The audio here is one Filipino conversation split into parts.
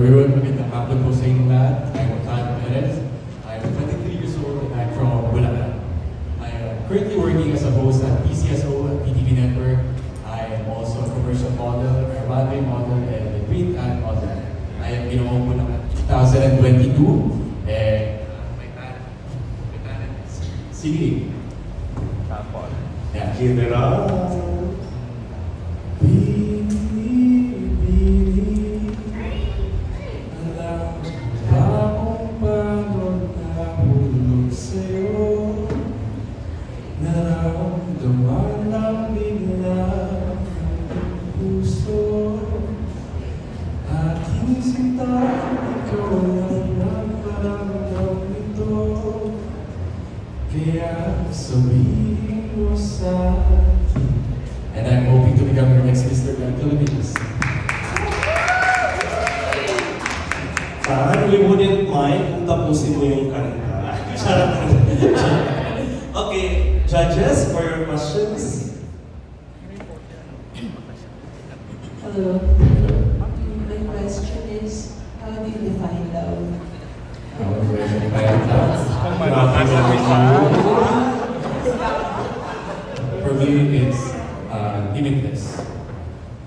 everyone, magandang hapon po sa inyong lahat. I'm Octavio Perez. I'm 23 years old and I'm from Bulacan. I am currently working as a host at PCSO at PTV Network. I am also a commercial model, a runway model, and a print ad model. I am ginawa po ng 2022 and my talent is singing. Tapos. Yeah. Give it up. Naramdaman ng bigla ng puso. Aking sinta, ikaw lang nagparamdam nito. Kaya sabihin mo sa akin. And I'm hoping to become your next Mr. Grand Philippines. I really wouldn't mind kung tapusin mo yung kanta. Okay, judges, for your questions. Hello. My question is, how do you define love? For me, it's limitless.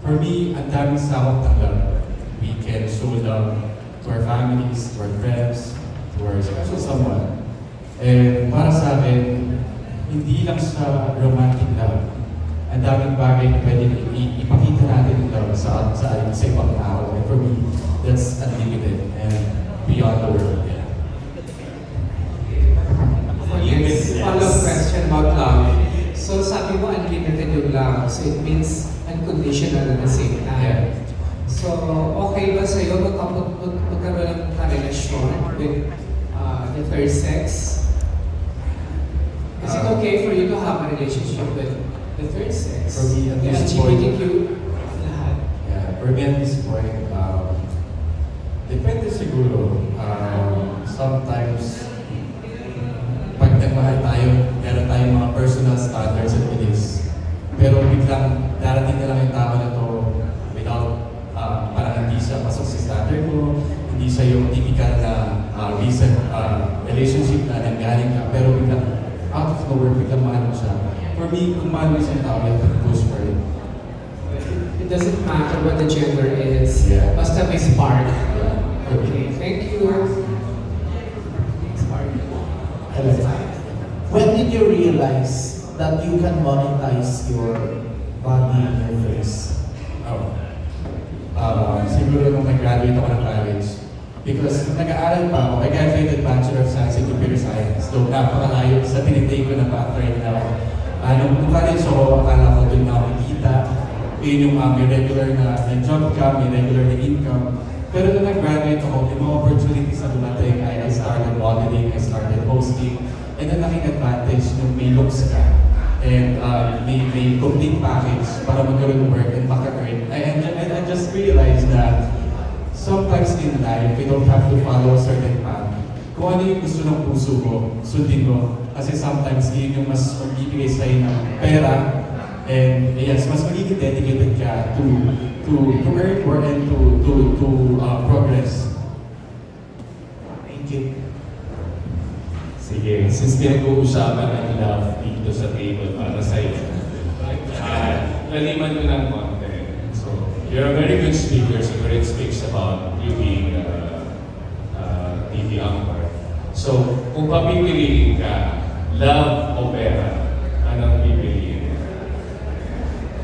For me, ang daming sakop ng love. We can show love to our families, to our friends, to our special someone. And para sa akin, hindi lang sa romantic love. Ang daming bagay na pwede ipakita natin ng love sa ibang tao. And for me, that's unlimited and beyond the world. Yeah. Yes, follow-up question about love. So sabi mo unlimited yung love, so it means unconditional at the same time. Yeah. So okay ba sa'yo magkaroon ng relasyon with the third sex? Is it okay for you to have a relationship with the third sex? For me, at the this point, LGBTQ lahat? Yeah, for me at this point, depende siguro. Sometimes, pag nagmahal tayo, meron tayong mga personal standards at beliefs. Pero biglang darating na lang yung tao na to without, parang hindi siya pasok sa standard mo, hindi siya yung typical na recent relationship na nanggaling ka, pero biglang out of nowhere, biglang mahal mo siya. For me, kung mahal mo isang tao, you have to push for it. It doesn't matter what the gender is, Yeah. basta may spark. Yeah. Okay, thank you. Spark. When did you realize that you can monetize your body and your face? Siguro nung nag-graduate ako ng college. Because nag-aaral pa ako, I graduated Bachelor of Science in Computer Science. So napakalayo sa tinitake ko na path right now. Nung college ako, akala ko doon na ako kita. Yun yung may regular na job ka, may regular na income. Pero nung nag-graduate ako, may mga opportunities na dumating. I started modeling, I started hosting. And then laking advantage nung may looks ka. And may complete package para magkaroon ng work and maka-earn. And I just realized that sometimes in life, we don't have to follow a certain path. Kung ano yung gusto ng puso mo, sundin mo. Kasi sometimes yun yung mas magbibigay sa'yo ng pera. And yes, mas magiging dedicated ka to earn more and to progress. Thank you. Sige, since pinag-uusapan ang love dito sa table para sa'yo, laliman ko ng konti. So, you're a very good speaker, so it speaks about you being TV anchor. So, kung papipiliin ka, love o pera, anong pipiliin?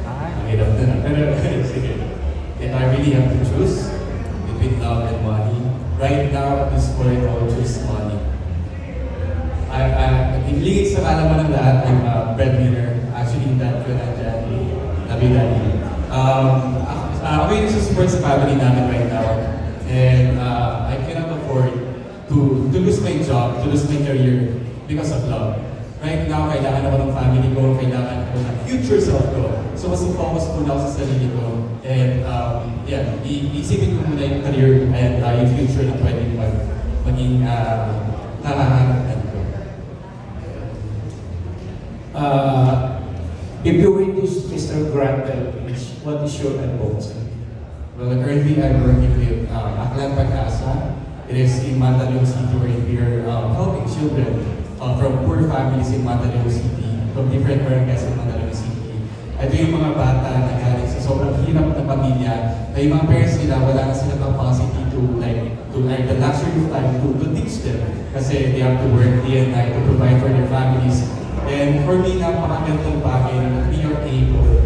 Mahirap na. Pero sige. If I really have to choose between love and money, right now at this point, I will choose money. Inlingit sa kalaman ng lahat, I'm a breadwinner. Actually, that ko na dyan, Nabi-Daddy. Ako yung support sa family namin right now. And I cannot afford to lose my job, to lose my career because of love. Right now, kailangan ako ng family ko, kailangan ko ng future self ko. So, mas focus muna ako sa sarili ko. And yeah, iisipin ko muna yung career and yung future na pwede maging nakahanap ko. If you were to Mr. Grand Philippines, what is your emotion? Well, currently I'm working with Aklan Pag-asa. It is in Mandaluyong City where we are helping children from poor families in Mandaluyong City, from different barangays in Mandaluyong City. Ito yung mga bata na galing sa sobrang hirap na pamilya, na yung mga parents nila wala na silang capacity to the luxury of time to teach them. Kasi they have to work day and night to provide for their families. And for me, napakagandang bagay na we are able to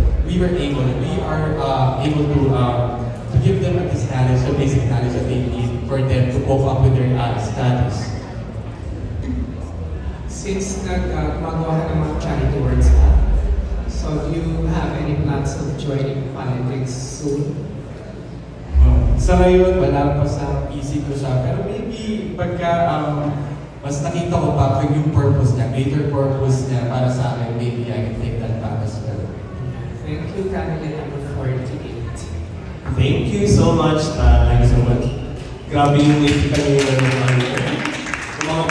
give them this knowledge, the basic knowledge that they need for them to cope up with their studies. Since gumagawa ka ng mga charity works ka, so do you have any plans of joining politics soon? Sa ngayon, wala pa sa isip ko siya. Pero maybe pagka mas nakita ko pa kung yung purpose niya, greater purpose niya para sa akin, maybe I can take that path as well. Thank you, candidate number 48. Thank you so much. Grabe yung wait kanina.